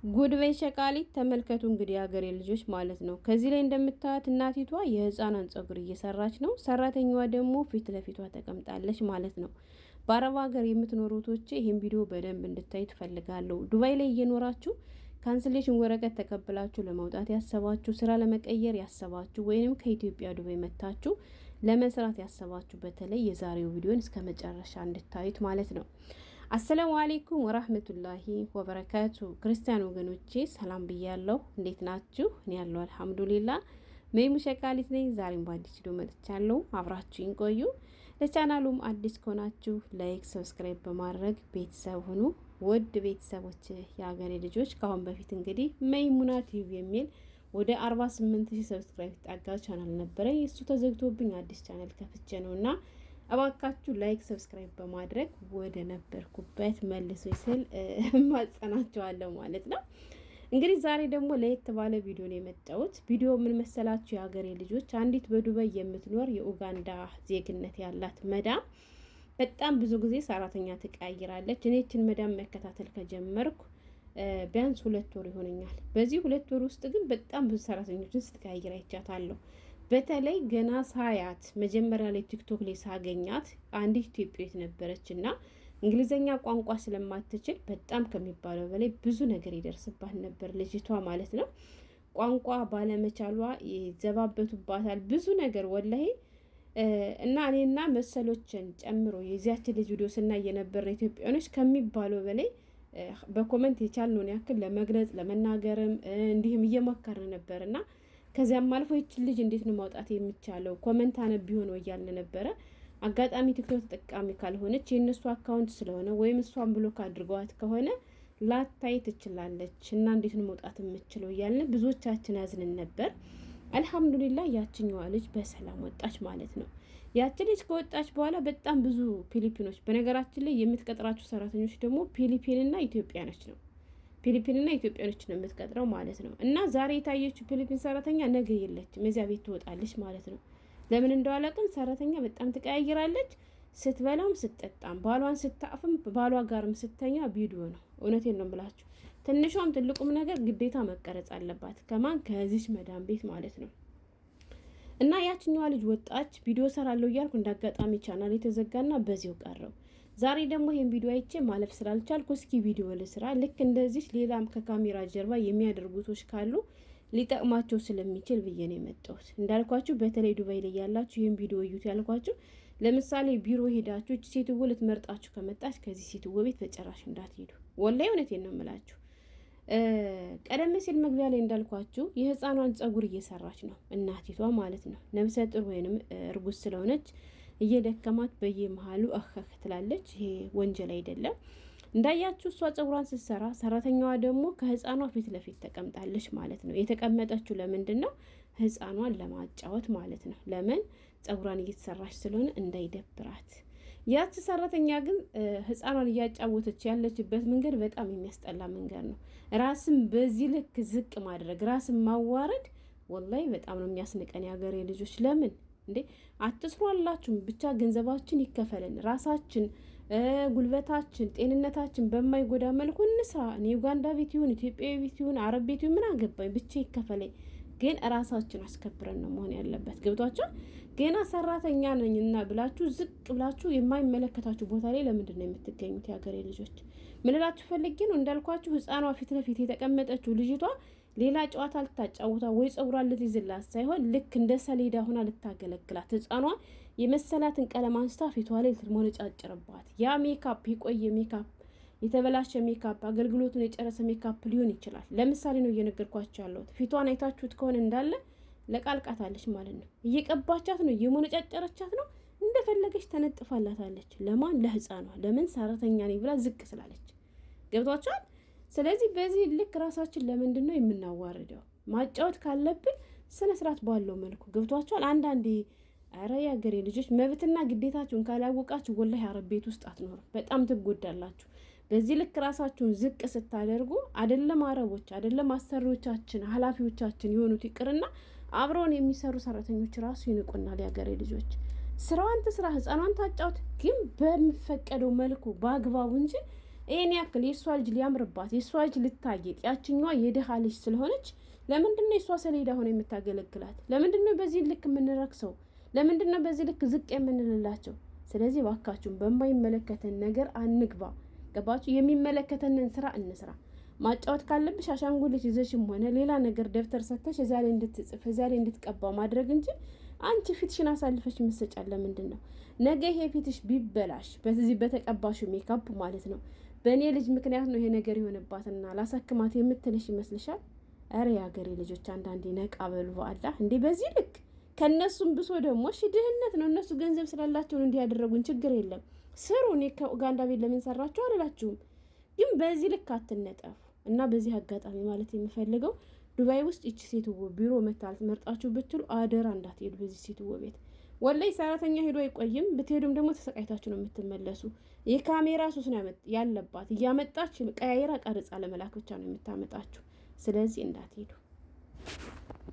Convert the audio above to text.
ጉድ በይ ሸቃሊት ተመልከቱ እንግዲህ ሀገሬ ልጆች ማለት ነው። ከዚህ ላይ እንደምታዩት እናቲቷ የህፃኗን ፀጉር እየሰራች ነው። ሰራተኛዋ ደግሞ ፊት ለፊቷ ተቀምጣለች ማለት ነው። በአረብ ሀገር የምትኖሩ እህቶቼ ይህን ቪዲዮ በደንብ እንድታይ ትፈልጋለሁ። ዱባይ ላይ እየኖራችሁ ካንስሌሽን ወረቀት ተቀብላችሁ ለመውጣት ያሰባችሁ፣ ስራ ለመቀየር ያሰባችሁ፣ ወይንም ከኢትዮጵያ ዱባይ መታችሁ ለመስራት ያሰባችሁ በተለይ የዛሬው ቪዲዮን እስከ መጨረሻ እንድታዩት ማለት ነው። አሰላሙ አሌይኩም ወራህመቱላሂ ወበረካቱ። ክርስቲያን ወገኖቼ ሰላም ብያለሁ። እንዴት ናችሁ? እኔ ያለው አልሐምዱሊላ። መይሙ ሸቃሊት ነኝ። ዛሬም በአዲስ ቪዲዮ መጥቻለሁ። አብራችሁኝ ቆዩ። ለቻናሉም አዲስ ከሆናችሁ ላይክ፣ ሰብስክራይብ በማድረግ ቤተሰብ ሁኑ። ውድ ቤተሰቦች፣ የሀገሬ ልጆች ከአሁን በፊት እንግዲህ መይሙና ቲቪ የሚል ወደ 48,000 ሰብስክራይብ ጠጋ ቻናል ነበረ። እሱ ተዘግቶብኝ አዲስ ቻናል ከፍቼ ነውና እባካችሁ ላይክ ሰብስክራይብ በማድረግ ወደ ነበርኩበት መልሶ ስል ማጸናቸዋለሁ ማለት ነው። እንግዲህ ዛሬ ደግሞ ለየት ባለ ቪዲዮ ነው የመጣሁት። ቪዲዮ ምን መሰላችሁ? የሀገሬ ልጆች አንዲት በዱባይ የምትኖር የኡጋንዳ ዜግነት ያላት መዳም በጣም ብዙ ጊዜ ሰራተኛ ትቀያይራለች። እኔችን መዳም መከታተል ከጀመርኩ ቢያንስ 2 ወር ይሆነኛል። በዚህ 2 ወር ውስጥ ግን በጣም ብዙ ሰራተኞችን ስትቀያይር አይቻታለሁ። በተለይ ገና ሳያት መጀመሪያ ላይ ቲክቶክ ላይ ሳገኛት አንዲት ኢትዮጵያዊት ነበረች እና እንግሊዘኛ ቋንቋ ስለማትችል በጣም ከሚባለው በላይ ብዙ ነገር ይደርስባት ነበር ልጅቷ ማለት ነው። ቋንቋ ባለመቻሏ ይዘባበቱባታል ብዙ ነገር ወላሂ። እና እኔና መሰሎችን ጨምሮ የዚያችን ልጅ ቪዲዮ ስናይ የነበረ ኢትዮጵያኖች ከሚባለው በላይ በኮመንት የቻልነውን ያክል ለመግለጽ ለመናገርም እንዲህም እየሞከርን ነበር እና ከዚያም አልፎ ይችን ልጅ እንዴት ነው ማውጣት የሚቻለው? ኮመንት አነብ ቢሆን ወያልን ነበረ። አጋጣሚ ቲክቶክ ተጠቃሚ ካልሆነች የእነሱ አካውንት ስለሆነ ወይም እሷን ብሎክ አድርገዋት ከሆነ ላታይ ትችላለች እና እንዴት ነው መውጣት የምችለው እያልን ብዙዎቻችን ያዝንን ነበር። አልሐምዱሊላህ ያችኛዋ ልጅ በሰላም ወጣች ማለት ነው። ያች ልጅ ከወጣች በኋላ በጣም ብዙ ፊሊፒኖች፣ በነገራችን ላይ የምትቀጥራቸው ሰራተኞች ደግሞ ፊሊፒንና ኢትዮጵያኖች ነው። ፊሊፒንና ኢትዮጵያኖች ነው የምትቀጥረው ማለት ነው። እና ዛሬ የታየችው ፊሊፒን ሰራተኛ ነገ የለችም፣ እዚያ ቤት ትወጣለች ማለት ነው። ለምን እንደው አላውቅም። ሰራተኛ በጣም ትቀያይራለች። ስትበላም ስትጠጣም፣ ባሏን ስታፍም፣ ባሏ ጋርም ስተኛ ቪዲዮ ነው። እውነቴን ነው ብላችሁ ትንሿም ትልቁም ነገር ግዴታ መቀረጽ አለባት። ከማን ከዚች መዳም ቤት ማለት ነው። እና ያችኛዋ ልጅ ወጣች። ቪዲዮ ሰራለሁ እያልኩ እንዳጋጣሚ ቻናል የተዘጋና በዚሁ ቀረው። ዛሬ ደግሞ ይሄን ቪዲዮ አይቼ ማለፍ ስላልቻልኩ እስኪ ቪዲዮ ልስራ። ልክ እንደዚህ ሌላም ከካሜራ ጀርባ የሚያደርጉቶች ካሉ ሊጠቅማቸው ስለሚችል ብዬ ነው የመጣሁት። እንዳልኳችሁ በተለይ ዱባይ ላይ ያላችሁ ይሄን ቪዲዮ እዩት ያልኳችሁ። ለምሳሌ ቢሮ ሄዳችሁ እቺ ሴትዮ ልትመርጣችሁ ከመጣች ከዚህ ሴትዮ ቤት በጭራሽ እንዳትሄዱ። ወላሂ እውነቴን ነው የምላችሁ። ቀደም ሲል መግቢያ ላይ እንዳልኳችሁ የህፃኗን ፀጉር እየሰራች ነው እናቲቷ ማለት ነው። ነብሰ ጡር ወይንም እርጉዝ ስለሆነች እየደከማት በየመሃሉ አኸክ ትላለች። ይሄ ወንጀል አይደለም። እንዳያችሁ እሷ ፀጉሯን ስትሰራ ሰራተኛዋ ደግሞ ከህፃኗ ፊት ለፊት ተቀምጣለች ማለት ነው። የተቀመጠችው ለምንድን ነው? ህፃኗን ለማጫወት ማለት ነው። ለምን? ፀጉሯን እየተሰራች ስለሆነ እንዳይደብራት። ያቺ ሰራተኛ ግን ህፃኗን እያጫወተች ያለችበት መንገድ በጣም የሚያስጠላ መንገድ ነው። ራስን በዚህ ልክ ዝቅ ማድረግ፣ ራስን ማዋረድ ወላሂ በጣም ነው የሚያስንቀን የሀገሬ ልጆች። ለምን እንዴ አትስሩ አላችሁም? ብቻ ገንዘባችን ይከፈለን፣ ራሳችን ጉልበታችን ጤንነታችን በማይጎዳ መልኩ እንስራ። እኔ ዩጋንዳ ቤት ይሁን ኢትዮጵያዊ ቤት ይሁን አረብ ቤት ይሁን ምን አገባኝ፣ ብቻ ይከፈለኝ። ግን ራሳችን አስከብረን ነው መሆን ያለበት። ገብቷችሁ? ገና ሰራተኛ ነኝና ብላችሁ ዝቅ ብላችሁ የማይመለከታችሁ ቦታ ላይ ለምንድን ነው የምትገኙት? የሀገሬ ልጆች ምን እላችሁ ፈልጌ ነው፣ እንዳልኳችሁ ህፃኗ ፊት ለፊት የተቀመጠችው ልጅቷ ሌላ ጨዋታ ልታጫውታ ወይ ፀጉሯን ልትይዝላት ሳይሆን ልክ እንደ ሰሌዳ ሆና ልታገለግላት፣ ህፃኗ የመሰላትን ቀለም አንስታ ፊቷ ላይ ልትሞነጫጭርባት። ያ ሜካፕ የቆየ ሜካፕ፣ የተበላሸ ሜካፕ፣ አገልግሎቱን የጨረሰ ሜካፕ ሊሆን ይችላል። ለምሳሌ ነው እየነገርኳቸው ያለሁት። ፊቷን አይታችሁት ከሆነ እንዳለ ለቃልቃታለች ማለት ነው። እየቀባቻት ነው፣ እየሞነጫጨረቻት ነው፣ እንደፈለገች ተነጥፋላታለች። ለማን? ለህፃኗ። ለምን? ሰራተኛ ነኝ ብላ ዝቅ ስላለች። ገብቷቸዋል? ስለዚህ በዚህ ልክ ራሳችን ለምንድን ነው የምናዋርደው? ማጫወት ካለብን ስነ ስርዓት ባለው መልኩ። ገብቷቸዋል? አንዳንዴ አረ የሀገሬ ልጆች መብትና ግዴታችሁን ካላወቃችሁ ወላሂ አረብ ቤት ውስጥ አትኖሩም፣ በጣም ትጎዳላችሁ። በዚህ ልክ ራሳችሁን ዝቅ ስታደርጉ አይደለም አረቦች አይደለም አሰሪዎቻችን ኃላፊዎቻችን የሆኑት ይቅርና አብረውን የሚሰሩ ሰራተኞች ራሱ ይንቁናል። የሀገሬ ልጆች ስራዋን ትስራ፣ ህፃኗን ታጫውት፣ ግን በሚፈቀደው መልኩ በአግባቡ እንጂ ይሄን ያክል የእሷ ልጅ ሊያምርባት የእሷ ልጅ ልታጌጥ ያችኛዋ የድሃ ልጅ ስለሆነች ለምንድን ነው የእሷ ሰሌዳ ሆነ የምታገለግላት? ለምንድን ነው በዚህ ልክ የምንረክሰው? ለምንድን ነው በዚህ ልክ ዝቅ የምንልላቸው? ስለዚህ ባካችሁን በማይመለከተን ነገር አንግባ። ገባችሁ? የሚመለከተንን ስራ እንስራ። ማጫወት ካለብሽ አሻንጉሊት ይዘሽም ሆነ ሌላ ነገር ደብተር ሰተሽ እዛ ላይ እንድትጽፍ እዛ ላይ እንድትቀባ ማድረግ እንጂ አንቺ ፊትሽን አሳልፈሽ መስጫለ ምንድን ነው? ነገ ይሄ ፊትሽ ቢበላሽ በዚህ በተቀባሽው ሜካፕ ማለት ነው በእኔ ልጅ ምክንያት ነው ይሄ ነገር የሆነባትና ላሳክማት የምትልሽ ይመስልሻል? አረ የሀገሬ ልጆች አንዳንዴ ነቃ በሉ። በአላህ እንዴ በዚህ ልክ ከነሱም ብሶ ደግሞ እሺ ድህነት ነው። እነሱ ገንዘብ ስላላቸው ነው እንዲህ ያደረጉን። ችግር የለም ስሩ። እኔ ከኡጋንዳ ቤት ለምን ሰራችሁ አልላችሁም፣ ግን በዚህ ልክ አትነጠፉ። እና በዚህ አጋጣሚ ማለት የምፈልገው ዱባይ ውስጥ ይቺ ሴትዮ ቢሮ መታል መርጣችሁ ብትሉ አደራ እንዳትሄዱ በዚህ ሴትዮ ቤት። ወላይ ሰራተኛ ሄዶ አይቆይም። ብትሄዱም ደግሞ ተሰቃይታችሁ ነው የምትመለሱ። የካሜራ ሱስ ነው ያለባት። እያመጣች ቀያይራ ቀርጻ ለመላክ ብቻ ነው የምታመጣችሁ። ስለዚህ እንዳትሄዱ።